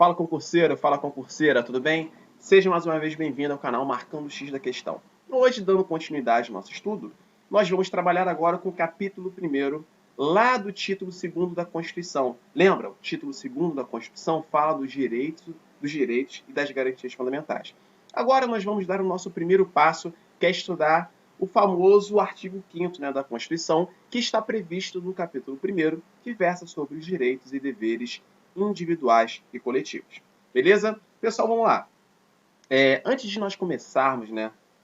Fala concurseiro, fala concurseira, tudo bem? Seja mais uma vez bem-vindo ao canal Marcando o X da Questão. Hoje, dando continuidade ao nosso estudo, nós vamos trabalhar agora com o capítulo 1º, lá do título 2º da Constituição. Lembra? O título 2º da Constituição fala dos direitos e das garantias fundamentais. Agora nós vamos dar o nosso primeiro passo, que é estudar o famoso artigo 5º, da Constituição, que está previsto no capítulo 1º, que versa sobre os direitos e deveres individuais e coletivos. Beleza? Pessoal, vamos lá. Antes de nós começarmos,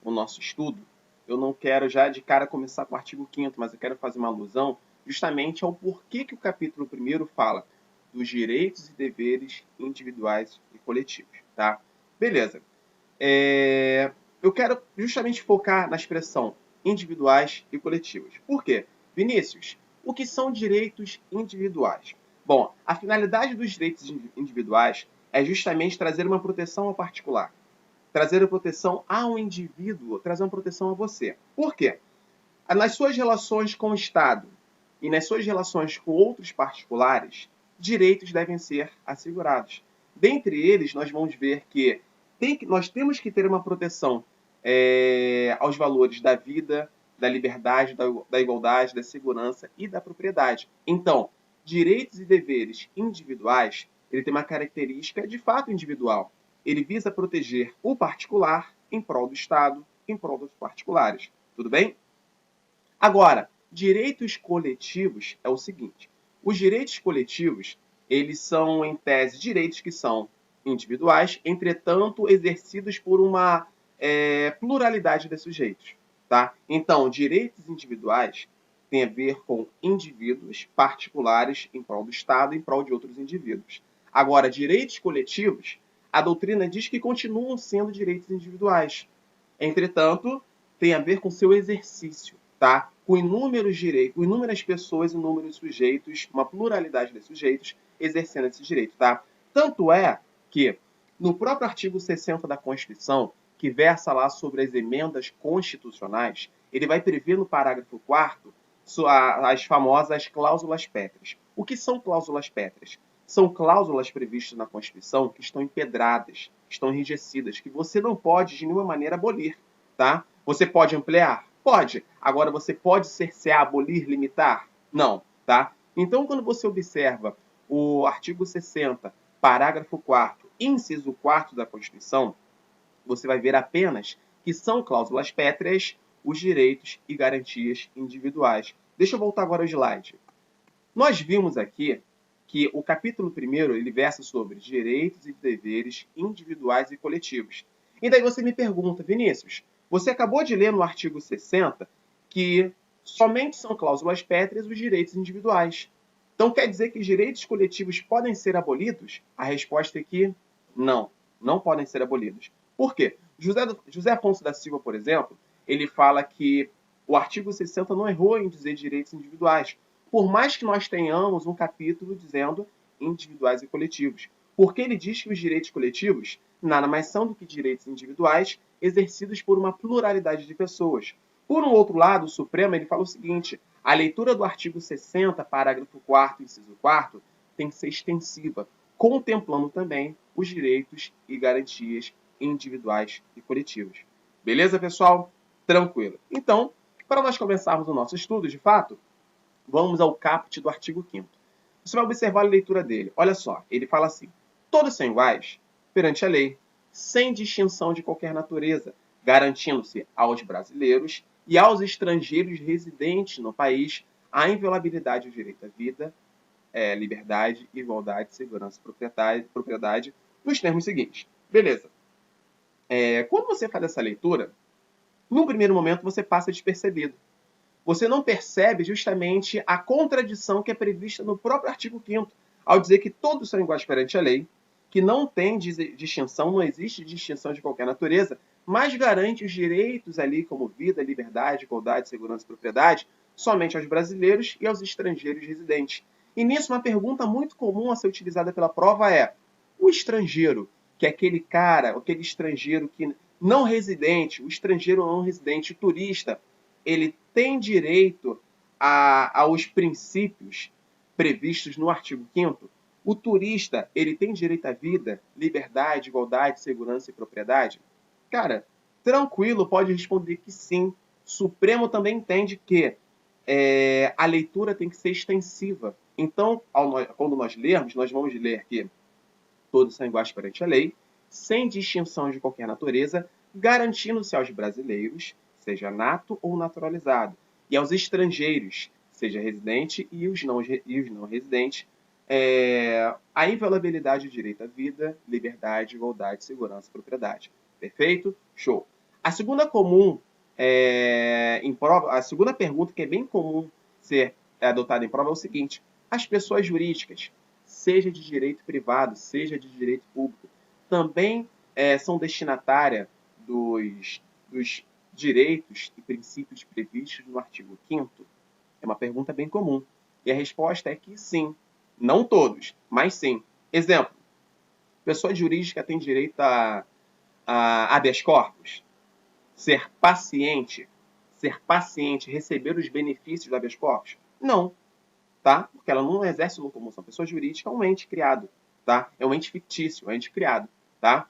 o nosso estudo, eu não quero já de cara começar com o artigo 5º, mas eu quero fazer uma alusão justamente ao porquê que o capítulo 1º fala dos direitos e deveres individuais e coletivos. Tá? Beleza. Eu quero justamente focar na expressão individuais e coletivos. Por quê? Vinícius, o que são direitos individuais? Bom, a finalidade dos direitos individuais é justamente trazer uma proteção ao particular, trazer a proteção ao indivíduo, trazer uma proteção a você. Por quê? Nas suas relações com o Estado e nas suas relações com outros particulares, direitos devem ser assegurados. Dentre eles, nós vamos ver que nós temos que ter uma proteção aos valores da vida, da liberdade, da igualdade, da segurança e da propriedade. Então, direitos e deveres individuais, ele tem uma característica de fato individual. Ele visa proteger o particular em prol do Estado, em prol dos particulares. Tudo bem? Agora, direitos coletivos é o seguinte. Os direitos coletivos, eles são, em tese, direitos que são individuais, entretanto, exercidos por uma pluralidade de sujeitos. Tá? Então, direitos individuais tem a ver com indivíduos particulares em prol do Estado, em prol de outros indivíduos. Agora, direitos coletivos, a doutrina diz que continuam sendo direitos individuais. Entretanto, tem a ver com seu exercício, tá? Com inúmeros direitos, inúmeras pessoas, inúmeros sujeitos, uma pluralidade de sujeitos exercendo esse direito, tá? Tanto é que, no próprio artigo 60 da Constituição, que versa lá sobre as emendas constitucionais, ele vai prever no parágrafo 4º as famosas cláusulas pétreas. O que são cláusulas pétreas? São cláusulas previstas na Constituição que estão empedradas, estão enrijecidas, que você não pode de nenhuma maneira abolir. Tá? Você pode ampliar? Pode. Agora, você pode cercear, abolir, limitar? Não. Tá? Então, quando você observa o artigo 60, parágrafo 4º, inciso 4º da Constituição, você vai ver apenas que são cláusulas pétreas os direitos e garantias individuais. Deixa eu voltar agora ao slide. Nós vimos aqui que o capítulo 1º ele versa sobre direitos e deveres individuais e coletivos. E daí você me pergunta, Vinícius, você acabou de ler no artigo 60 que somente são cláusulas pétreas os direitos individuais. Então quer dizer que os direitos coletivos podem ser abolidos? A resposta é que não, não podem ser abolidos. Por quê? José Afonso da Silva, por exemplo, ele fala que o artigo 60 não errou em dizer direitos individuais, por mais que nós tenhamos um capítulo dizendo individuais e coletivos. Porque ele diz que os direitos coletivos nada mais são do que direitos individuais exercidos por uma pluralidade de pessoas. Por um outro lado, o Supremo ele fala o seguinte, a leitura do artigo 60, parágrafo 4º, inciso 4º, tem que ser extensiva, contemplando também os direitos e garantias individuais e coletivos. Beleza, pessoal? Tranquilo. Então, para nós começarmos o nosso estudo, de fato, vamos ao caput do artigo 5º. Você vai observar a leitura dele. Olha só, ele fala assim, todos são iguais perante a lei, sem distinção de qualquer natureza, garantindo-se aos brasileiros e aos estrangeiros residentes no país a inviolabilidade do direito à vida, liberdade, igualdade, segurança e propriedade, nos termos seguintes. Beleza. Quando você faz essa leitura, num primeiro momento você passa despercebido. Você não percebe justamente a contradição que é prevista no próprio artigo 5º, ao dizer que todos são iguais perante a lei, que não tem distinção, não existe distinção de qualquer natureza, mas garante os direitos ali como vida, liberdade, igualdade, segurança e propriedade somente aos brasileiros e aos estrangeiros residentes. E nisso uma pergunta muito comum a ser utilizada pela prova é, o estrangeiro, que é aquele cara, aquele estrangeiro que não residente, o estrangeiro não residente, o turista, ele tem direito aos princípios previstos no artigo 5º? O turista, ele tem direito à vida, liberdade, igualdade, segurança e propriedade? Cara, tranquilo, pode responder que sim. Supremo também entende que a leitura tem que ser extensiva. Então, quando nós lermos, nós vamos ler que todos são iguais perante a lei, sem distinção de qualquer natureza, garantindo-se aos brasileiros, seja nato ou naturalizado, e aos estrangeiros, seja residente e os não residentes, a inviolabilidade do direito à vida, liberdade, igualdade, segurança e propriedade. Perfeito? Show. A segunda comum em prova, a segunda pergunta que é bem comum ser adotada em prova é o seguinte: as pessoas jurídicas, seja de direito privado, seja de direito público, também são destinatárias dos direitos e princípios previstos no artigo 5º? É uma pergunta bem comum. E a resposta é que sim. Não todos, mas sim. Exemplo: pessoa jurídica tem direito a habeas corpus? Ser paciente, receber os benefícios do habeas corpus? Não, tá? Porque ela não exerce locomoção. Pessoa jurídica é um ente criado, tá? É um ente fictício, é um ente criado, tá?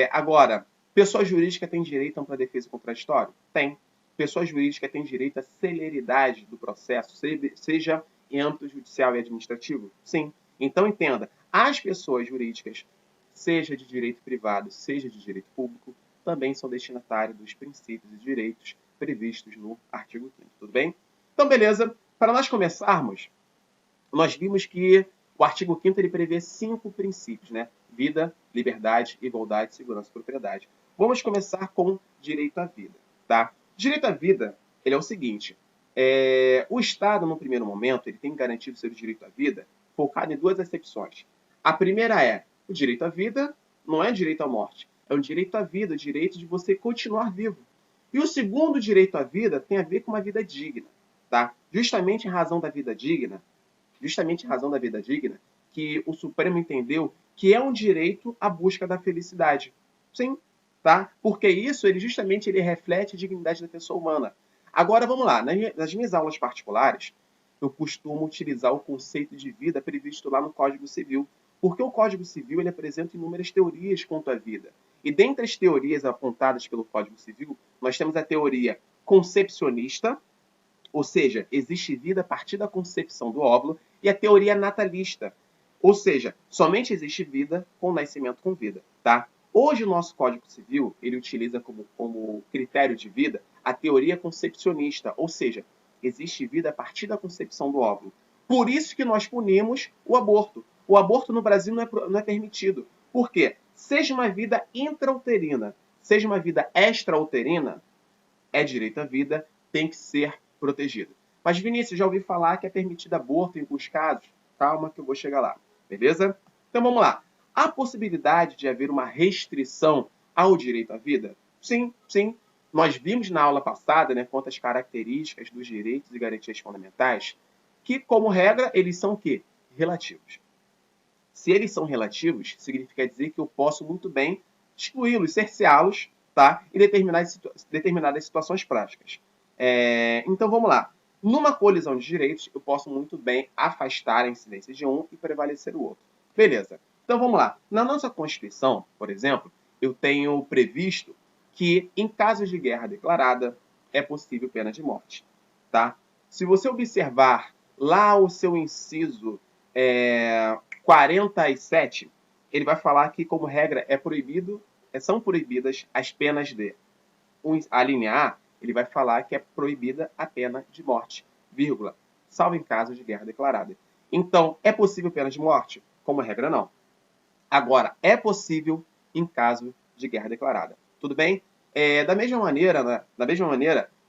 Agora, pessoa jurídica tem direito a ampla defesa contraditória? Tem. Pessoa jurídica tem direito à celeridade do processo, seja em âmbito judicial e administrativo? Sim. Então, entenda, as pessoas jurídicas, seja de direito privado, seja de direito público, também são destinatários dos princípios e direitos previstos no artigo 5º. Tudo bem? Então, beleza. Para nós começarmos, nós vimos que o artigo 5º ele prevê 5 princípios, né? Vida, liberdade, igualdade, segurança e propriedade. Vamos começar com direito à vida, tá? Direito à vida, ele é o seguinte: o Estado, no primeiro momento, ele tem garantido o seu direito à vida focado em 2 acepções. A primeira é: o direito à vida não é direito à morte, é o direito à vida, o direito de você continuar vivo. E o segundo direito à vida tem a ver com uma vida digna, tá? Justamente em razão da vida digna, que o Supremo entendeu que é um direito à busca da felicidade. Sim, tá? Porque isso, ele reflete a dignidade da pessoa humana. Agora, vamos lá. Nas minhas aulas particulares, eu costumo utilizar o conceito de vida previsto lá no Código Civil, porque o Código Civil ele apresenta inúmeras teorias quanto à vida. E dentre as teorias apontadas pelo Código Civil, nós temos a teoria concepcionista, ou seja, existe vida a partir da concepção do óvulo, e a teoria natalista, ou seja, somente existe vida com nascimento com vida, tá? Hoje o nosso Código Civil, ele utiliza como critério de vida a teoria concepcionista, ou seja, existe vida a partir da concepção do óvulo. Por isso que nós punimos o aborto. O aborto no Brasil não é permitido. Por quê? Seja uma vida intrauterina, seja uma vida extrauterina, é direito à vida, tem que ser protegido. Mas, Vinícius, já ouvi falar que é permitido aborto em alguns casos? Calma que eu vou chegar lá, beleza? Então vamos lá. Há possibilidade de haver uma restrição ao direito à vida? Sim, sim. Nós vimos na aula passada, né, quanto às características dos direitos e garantias fundamentais, que, como regra, eles são o quê? Relativos. Se eles são relativos, significa dizer que eu posso muito bem excluí-los, cerceá-los, tá? Em determinadas situações práticas. Então vamos lá. Numa colisão de direitos, eu posso muito bem afastar a incidência de um e prevalecer o outro. Beleza. Então vamos lá. Na nossa Constituição, por exemplo, eu tenho previsto que, em casos de guerra declarada, é possível pena de morte. Tá? Se você observar lá o seu inciso 47, ele vai falar que, como regra, são proibidas as penas de... A linha A, ele vai falar que é proibida a pena de morte, vírgula, salvo em caso de guerra declarada. Então, é possível pena de morte? Como regra, não. Agora, é possível em caso de guerra declarada. Tudo bem? Da mesma maneira,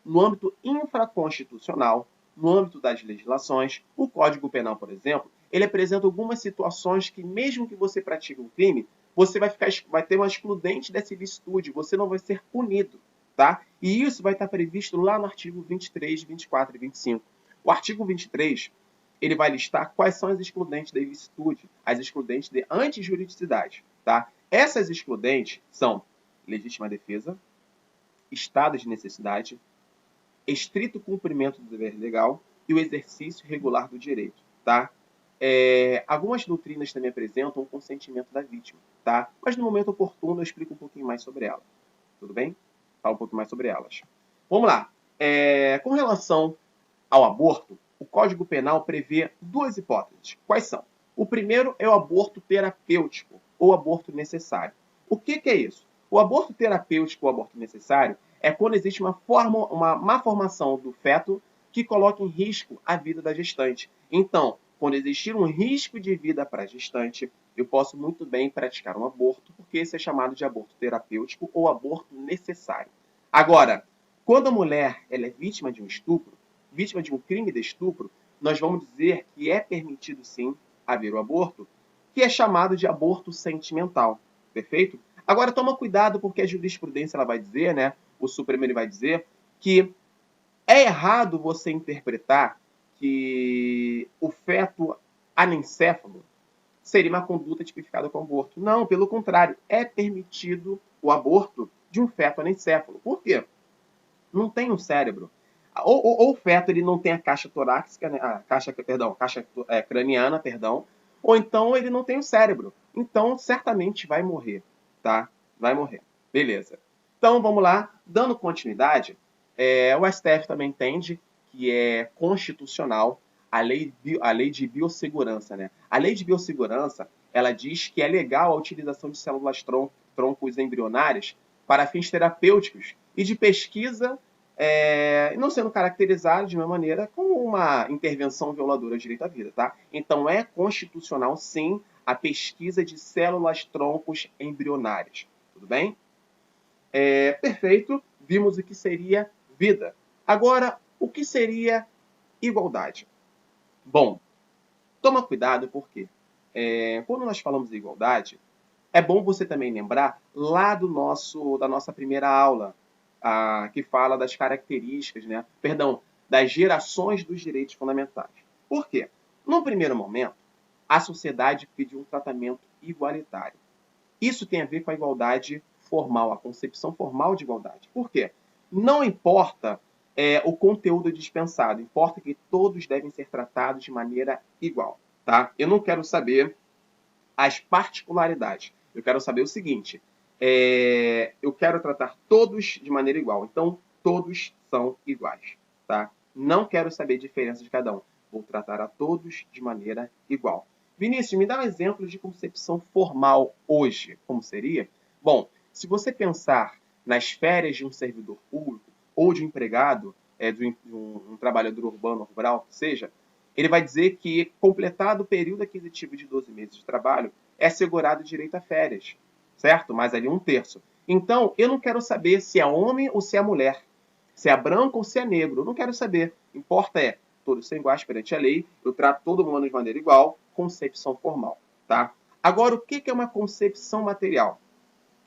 no âmbito infraconstitucional, no âmbito das legislações, o Código Penal, por exemplo, ele apresenta algumas situações que, mesmo que você pratique um crime, você vai ter uma excludente dessa ilicitude, você não vai ser punido, tá? E isso vai estar previsto lá no artigo 23, 24 e 25. O artigo 23, ele vai listar quais são as excludentes da ilicitude, as excludentes de antijuridicidade, tá? Essas excludentes são legítima defesa, estado de necessidade, estrito cumprimento do dever legal e o exercício regular do direito, tá? Algumas doutrinas também apresentam o consentimento da vítima, tá? Mas no momento oportuno eu explico um pouquinho mais sobre ela. Tudo bem? Falo um pouquinho mais sobre elas. Vamos lá. Com relação ao aborto, o Código Penal prevê duas hipóteses. Quais são? O primeiro é o aborto terapêutico ou aborto necessário. O que é isso? O aborto terapêutico ou aborto necessário é quando existe uma má formação do feto que coloca em risco a vida da gestante. Então, quando existir um risco de vida para a gestante, eu posso muito bem praticar um aborto, porque esse é chamado de aborto terapêutico ou aborto necessário. Agora, quando a mulher ela é vítima de um estupro, vítima de um crime de estupro, nós vamos dizer que é permitido sim haver o aborto, que é chamado de aborto sentimental. Perfeito? Agora toma cuidado porque a jurisprudência ela vai dizer, né? O Supremo ele vai dizer que é errado você interpretar que o feto anencéfalo seria uma conduta tipificada com aborto. Não, pelo contrário, é permitido o aborto de um feto anencéfalo. Por quê? Não tem um cérebro. Ou o feto ele não tem a caixa torácica, né? caixa craniana, ou então ele não tem o cérebro. Então, certamente vai morrer, tá? Vai morrer. Beleza. Então, vamos lá. Dando continuidade, o STF também entende que é constitucional a lei de biossegurança, né? A lei de biossegurança, ela diz que é legal a utilização de células troncos embrionárias para fins terapêuticos e de pesquisa, não sendo caracterizado de uma maneira como uma intervenção violadora do direito à vida, tá? Então é constitucional, sim, a pesquisa de células troncos embrionárias. Tudo bem? Perfeito. Vimos o que seria vida. Agora, o que seria igualdade? Bom, toma cuidado porque quando nós falamos de igualdade, é bom você também lembrar lá da nossa primeira aula, que fala das características, né? Perdão, das gerações dos direitos fundamentais. Por quê? No primeiro momento, a sociedade pediu um tratamento igualitário. Isso tem a ver com a igualdade formal, a concepção formal de igualdade. Por quê? Não importa o conteúdo dispensado, importa que todos devem ser tratados de maneira igual. Tá? Eu não quero saber as particularidades. Eu quero saber o seguinte: eu quero tratar todos de maneira igual. Então, todos são iguais. Tá? Não quero saber a diferença de cada um. Vou tratar a todos de maneira igual. Vinícius, me dá um exemplo de concepção formal hoje. Como seria? Bom, se você pensar nas férias de um servidor público ou de um empregado, de um trabalhador urbano ou rural, que seja, ele vai dizer que, completado o período aquisitivo de 12 meses de trabalho, é assegurado o direito a férias, certo? Mais ali 1/3. Então, eu não quero saber se é homem ou se é mulher, se é branco ou se é negro. Eu não quero saber. Importa todos são iguais perante a lei, eu trato todo mundo de maneira igual, concepção formal, tá? Agora, o que é uma concepção material?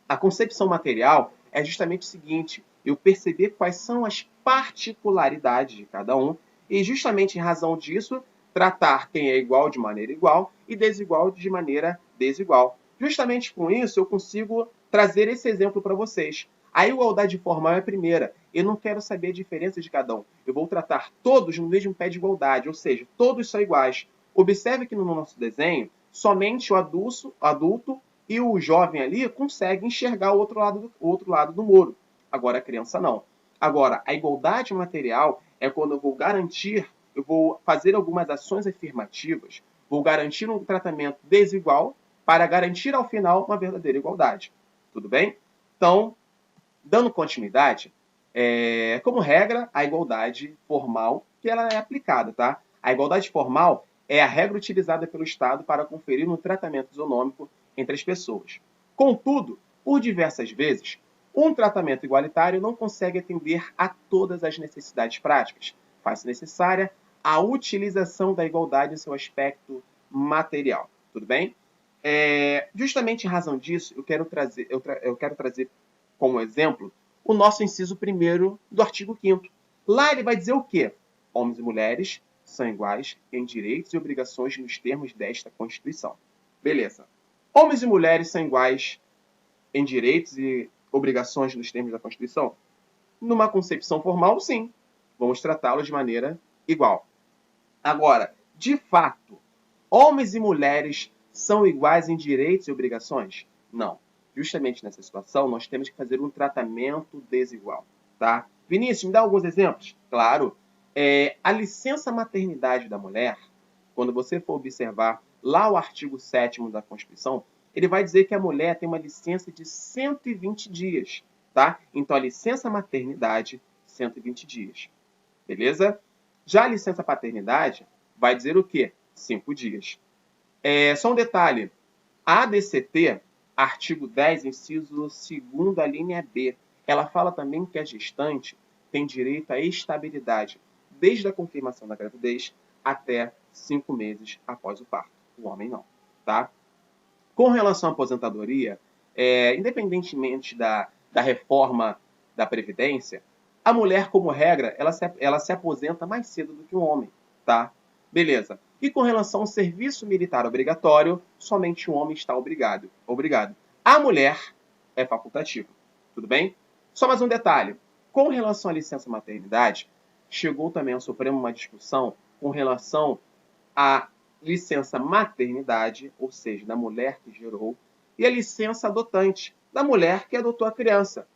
A concepção material é justamente o seguinte: eu perceber quais são as particularidades de cada um e, justamente em razão disso, tratar quem é igual de maneira igual e desigual de maneira desigual. Justamente com isso, eu consigo trazer esse exemplo para vocês. A igualdade formal é a primeira. Eu não quero saber a diferença de cada um. Eu vou tratar todos no mesmo pé de igualdade, ou seja, todos são iguais. Observe que no nosso desenho, somente o adulto e o jovem ali consegue enxergar o outro lado do muro. Agora a criança não. Agora, a igualdade material é quando eu vou fazer algumas ações afirmativas, vou garantir um tratamento desigual para garantir ao final uma verdadeira igualdade. Tudo bem? Então, dando continuidade, como regra, a igualdade formal que ela é aplicada, tá? A igualdade formal é a regra utilizada pelo Estado para conferir um tratamento isonômico entre as pessoas. Contudo, por diversas vezes, um tratamento igualitário não consegue atender a todas as necessidades práticas. Faz-se necessária a utilização da igualdade em seu aspecto material. Tudo bem? Justamente em razão disso, eu quero trazer como exemplo o nosso inciso 1º do artigo 5º. Lá ele vai dizer o quê? Homens e mulheres são iguais em direitos e obrigações nos termos desta Constituição. Beleza. Homens e mulheres são iguais em direitos e obrigações nos termos da Constituição? Numa concepção formal, sim. Vamos tratá-los de maneira igual. Agora, de fato, Homens e mulheres são iguais em direitos e obrigações? Não. Justamente nessa situação, nós temos que fazer um tratamento desigual, tá? Vinícius, me dá alguns exemplos? Claro. A licença maternidade da mulher, quando você for observar lá o artigo 7º da Constituição, ele vai dizer que a mulher tem uma licença de 120 dias, tá? Então, a licença maternidade, 120 dias. Beleza? Já a licença paternidade vai dizer o quê? 5 dias. Só um detalhe. A ADCT, artigo 10, inciso 2º, a linha B, ela fala também que a gestante tem direito à estabilidade desde a confirmação da gravidez até 5 meses após o parto. O homem não, tá? Com relação à aposentadoria, independentemente da reforma da Previdência, a mulher, como regra, ela se aposenta mais cedo do que o homem, tá? Beleza. E com relação ao serviço militar obrigatório, somente o homem está obrigado. A mulher é facultativa. Tudo bem? Só mais um detalhe. Com relação à licença maternidade, chegou também ao Supremo uma discussão com relação à licença maternidade, ou seja, da mulher que gerou, e a licença adotante, da mulher que adotou a criança.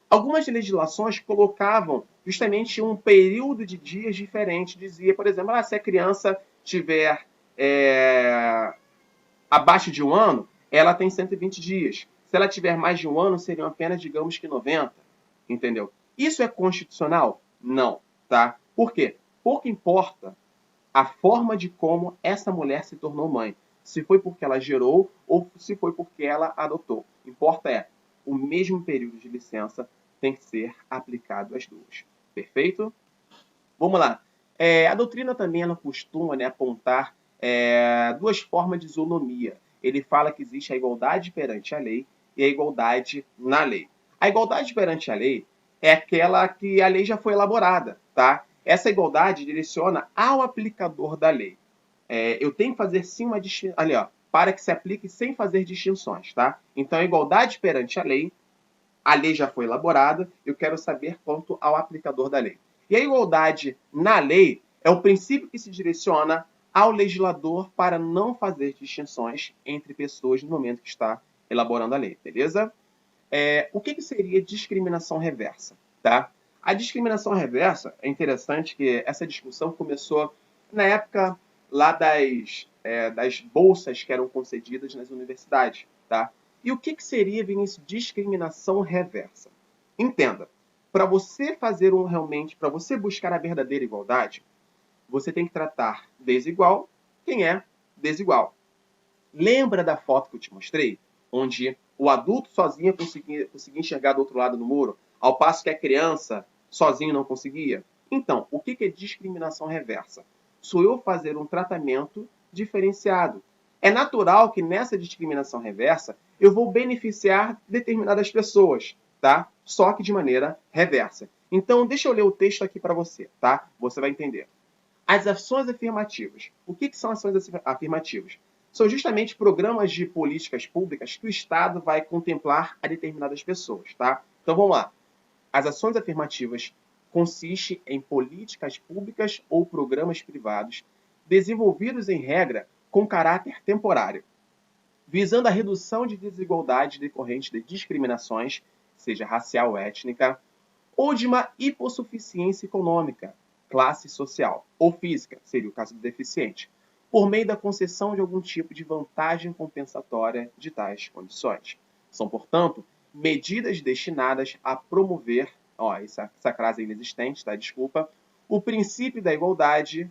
Algumas legislações colocavam justamente um período de dias diferente. Dizia, por exemplo, se a criança tiver abaixo de 1 ano, ela tem 120 dias. Se ela tiver mais de 1 ano, seriam apenas, digamos que 90. Entendeu? Isso é constitucional? Não. Tá? Por quê? Pouco importa a forma de como essa mulher se tornou mãe. Se foi porque ela gerou ou se foi porque ela adotou. Importa o mesmo período de licença tem que ser aplicado às duas. Perfeito? Vamos lá. A doutrina também ela costuma apontar duas formas de isonomia. Ele fala que existe a igualdade perante a lei e a igualdade na lei. A igualdade perante a lei é aquela que a lei já foi elaborada, tá? Essa igualdade direciona ao aplicador da lei. Eu tenho que fazer sim uma distinção, ali, ó, para que se aplique sem fazer distinções, tá? Então, a igualdade perante a lei já foi elaborada, eu quero saber quanto ao aplicador da lei. E a igualdade na lei é o princípio que se direciona ao legislador para não fazer distinções entre pessoas no momento que está elaborando a lei, beleza? O que seria discriminação reversa? Tá? A discriminação reversa, é interessante que essa discussão começou na época lá das bolsas que eram concedidas nas universidades. Tá? E o que seria, Vinícius, discriminação reversa? Entenda, para você fazer para você buscar a verdadeira igualdade, você tem que tratar desigual quem é desigual. Lembra da foto que eu te mostrei? Onde o adulto sozinho conseguia enxergar do outro lado do muro, ao passo que a criança sozinho não conseguia? Então, o que é discriminação reversa? Sou eu fazer um tratamento diferenciado. É natural que nessa discriminação reversa eu vou beneficiar determinadas pessoas, tá? Só que de maneira reversa. Então, deixa eu ler o texto aqui para você, tá? Você vai entender. As ações afirmativas. O que são ações afirmativas? São justamente programas de políticas públicas que o Estado vai contemplar a determinadas pessoas, tá? Então vamos lá. As ações afirmativas consistem em políticas públicas ou programas privados desenvolvidos em regra com caráter temporário, visando a redução de desigualdades decorrentes de discriminações, seja racial ou étnica, ou de uma hipossuficiência econômica, classe social ou física, seria o caso do deficiente, por meio da concessão de algum tipo de vantagem compensatória de tais condições. São, portanto, medidas destinadas a promover, essa frase é inexistente, tá? Desculpa, o princípio da igualdade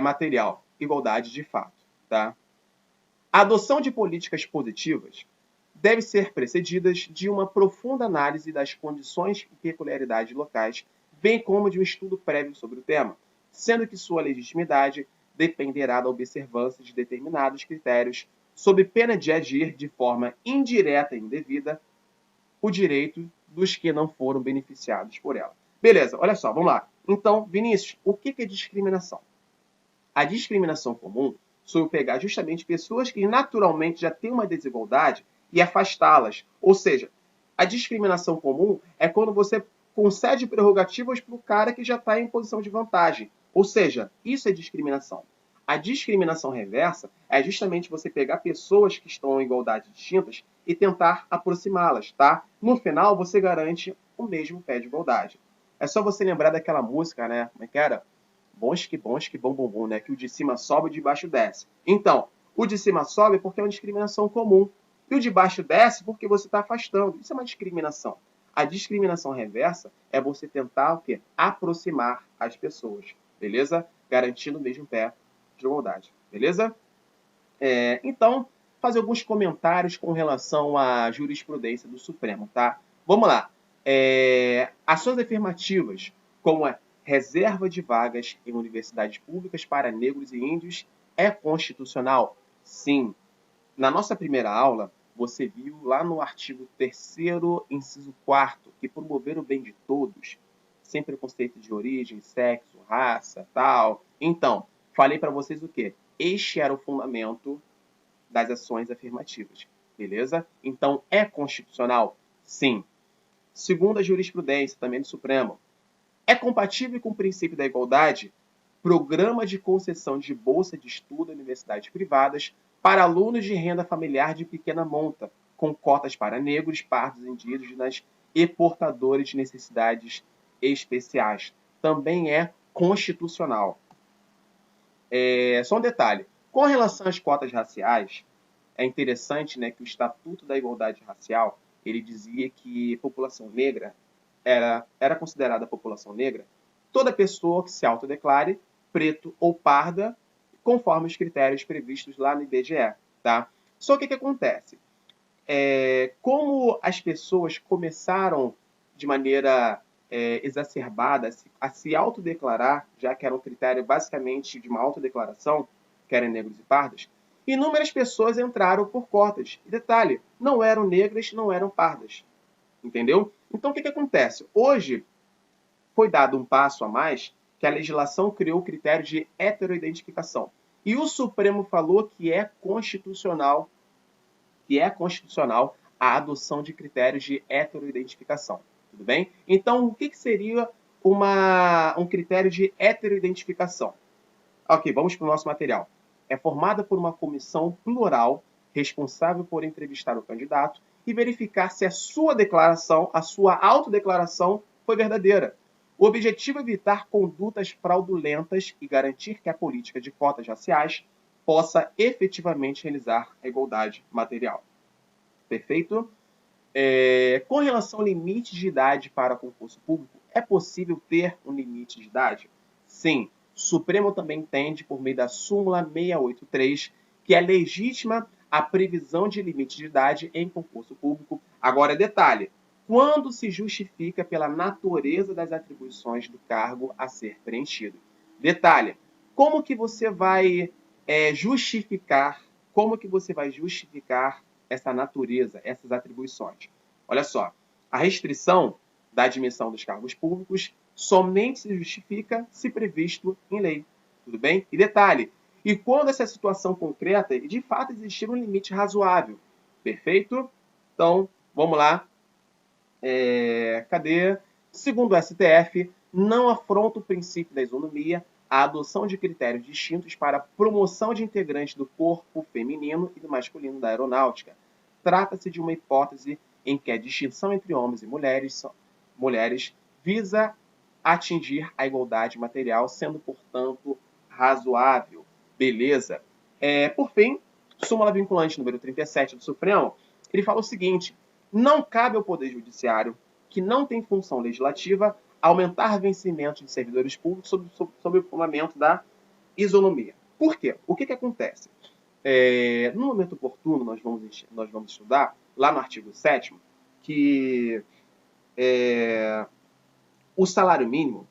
material, igualdade de fato, tá? A adoção de políticas positivas deve ser precedidas de uma profunda análise das condições e peculiaridades locais, bem como de um estudo prévio sobre o tema, sendo que sua legitimidade dependerá da observância de determinados critérios, sob pena de agir de forma indireta e indevida o direito dos que não foram beneficiados por ela. Beleza, olha só, vamos lá. Então, Vinícius, o que é discriminação? A discriminação comum sou eu pegar justamente pessoas que naturalmente já têm uma desigualdade e afastá-las. Ou seja, a discriminação comum é quando você concede prerrogativas para o cara que já está em posição de vantagem. Ou seja, isso é discriminação. A discriminação reversa é justamente você pegar pessoas que estão em igualdade distintas e tentar aproximá-las, tá? No final, você garante o mesmo pé de igualdade. É só você lembrar daquela música, né? Como é que era? Bons que bom, bom, bom, né? Que o de cima sobe e o de baixo desce. Então, o de cima sobe porque é uma discriminação comum. E o de baixo desce porque você está afastando. Isso é uma discriminação. A discriminação reversa é você tentar o quê? Aproximar as pessoas, beleza? Garantindo o mesmo pé de igualdade, beleza? Então, fazer alguns comentários com relação à jurisprudência do Supremo, tá? Vamos lá. Ações afirmativas, como a reserva de vagas em universidades públicas para negros e índios, é constitucional? Sim. Na nossa primeira aula, você viu lá no artigo 3º, inciso 4º, que promover o bem de todos, sem preconceito de origem, sexo, raça, tal. Então, falei para vocês o quê? Este era o fundamento das ações afirmativas, beleza? Então, é constitucional? Sim. Segundo a jurisprudência também do Supremo, é compatível com o princípio da igualdade programa de concessão de bolsa de estudo em universidades privadas para alunos de renda familiar de pequena monta, com cotas para negros, pardos, indígenas e portadores de necessidades especiais. Também é constitucional. Só um detalhe. Com relação às cotas raciais, é interessante, né, que o Estatuto da Igualdade Racial ele dizia que população negra era considerada população negra toda pessoa que se autodeclare preto ou parda, conforme os critérios previstos lá no IBGE. Tá? Só que o que acontece? Como as pessoas começaram de maneira exacerbada a se autodeclarar, já que era um critério basicamente de uma autodeclaração, que eram negros e pardas, inúmeras pessoas entraram por cotas. E detalhe, não eram negras, não eram pardas. Entendeu? Então, o que acontece? Hoje, foi dado um passo a mais, que a legislação criou o critério de heteroidentificação. E o Supremo falou que é constitucional a adoção de critérios de heteroidentificação. Tudo bem? Então, o que seria um critério de heteroidentificação? Ok, vamos para o nosso material. É formada por uma comissão plural responsável por entrevistar o candidato e verificar se a sua declaração, a sua autodeclaração, foi verdadeira. O objetivo é evitar condutas fraudulentas e garantir que a política de cotas raciais possa efetivamente realizar a igualdade material. Perfeito? Com relação ao limite de idade para concurso público, é possível ter um limite de idade? Sim. O Supremo também entende, por meio da súmula 683, que é legítima a previsão de limite de idade em concurso público. Agora, detalhe, quando se justifica pela natureza das atribuições do cargo a ser preenchido. Detalhe, como que você vai justificar essa natureza, essas atribuições? Olha só, a restrição da admissão dos cargos públicos somente se justifica se previsto em lei. Tudo bem? E detalhe, e quando essa situação concreta, de fato, existir um limite razoável. Perfeito? Então, vamos lá. Cadê? Segundo o STF, não afronta o princípio da isonomia a adoção de critérios distintos para a promoção de integrantes do corpo feminino e do masculino da aeronáutica. Trata-se de uma hipótese em que a distinção entre homens e mulheres visa atingir a igualdade material, sendo, portanto, razoável. Beleza. Por fim, súmula vinculante número 37 do Supremo, ele fala o seguinte: não cabe ao Poder Judiciário, que não tem função legislativa, aumentar vencimento de servidores públicos sob o fundamento da isonomia. Por quê? O que acontece? No momento oportuno, nós vamos estudar, lá no artigo 7º, que o salário mínimo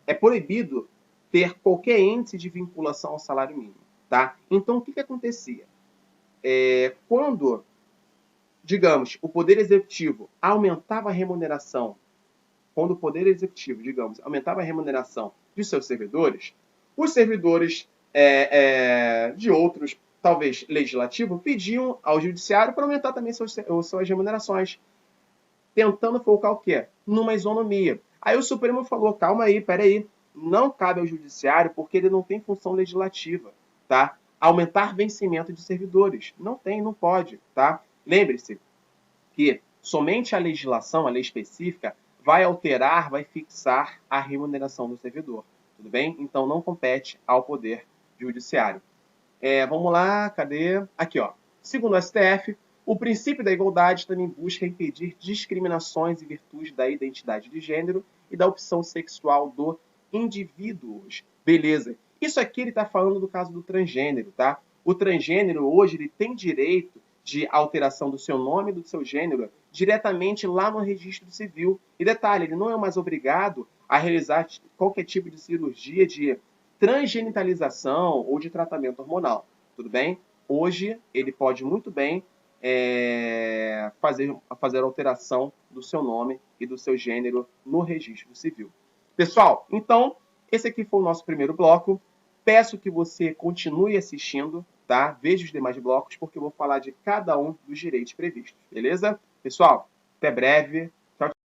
é proibido ter qualquer índice de vinculação ao salário mínimo. Tá? Então, o que acontecia? Quando, digamos, o Poder Executivo aumentava a remuneração, de seus servidores, os servidores de outros, talvez legislativos, pediam ao Judiciário para aumentar também suas remunerações, tentando focar o quê? Numa isonomia. Aí o Supremo falou, calma aí, peraí, não cabe ao judiciário porque ele não tem função legislativa, tá? Aumentar vencimento de servidores. Não tem, não pode, tá? Lembre-se que somente a legislação, a lei específica, vai alterar, vai fixar a remuneração do servidor, tudo bem? Então não compete ao Poder Judiciário. Vamos lá, cadê? Aqui, ó. Segundo o STF, o princípio da igualdade também busca impedir discriminações em virtude da identidade de gênero e da opção sexual do indivíduos. Beleza. Isso aqui ele está falando do caso do transgênero, tá? O transgênero hoje ele tem direito de alteração do seu nome e do seu gênero diretamente lá no registro civil. E detalhe, ele não é mais obrigado a realizar qualquer tipo de cirurgia de transgenitalização ou de tratamento hormonal, tudo bem? Hoje ele pode muito bem fazer alteração do seu nome e do seu gênero no registro civil. Pessoal, então esse aqui foi o nosso primeiro bloco. Peço que você continue assistindo, tá? Veja os demais blocos porque eu vou falar de cada um dos direitos previstos, beleza? Pessoal, até breve.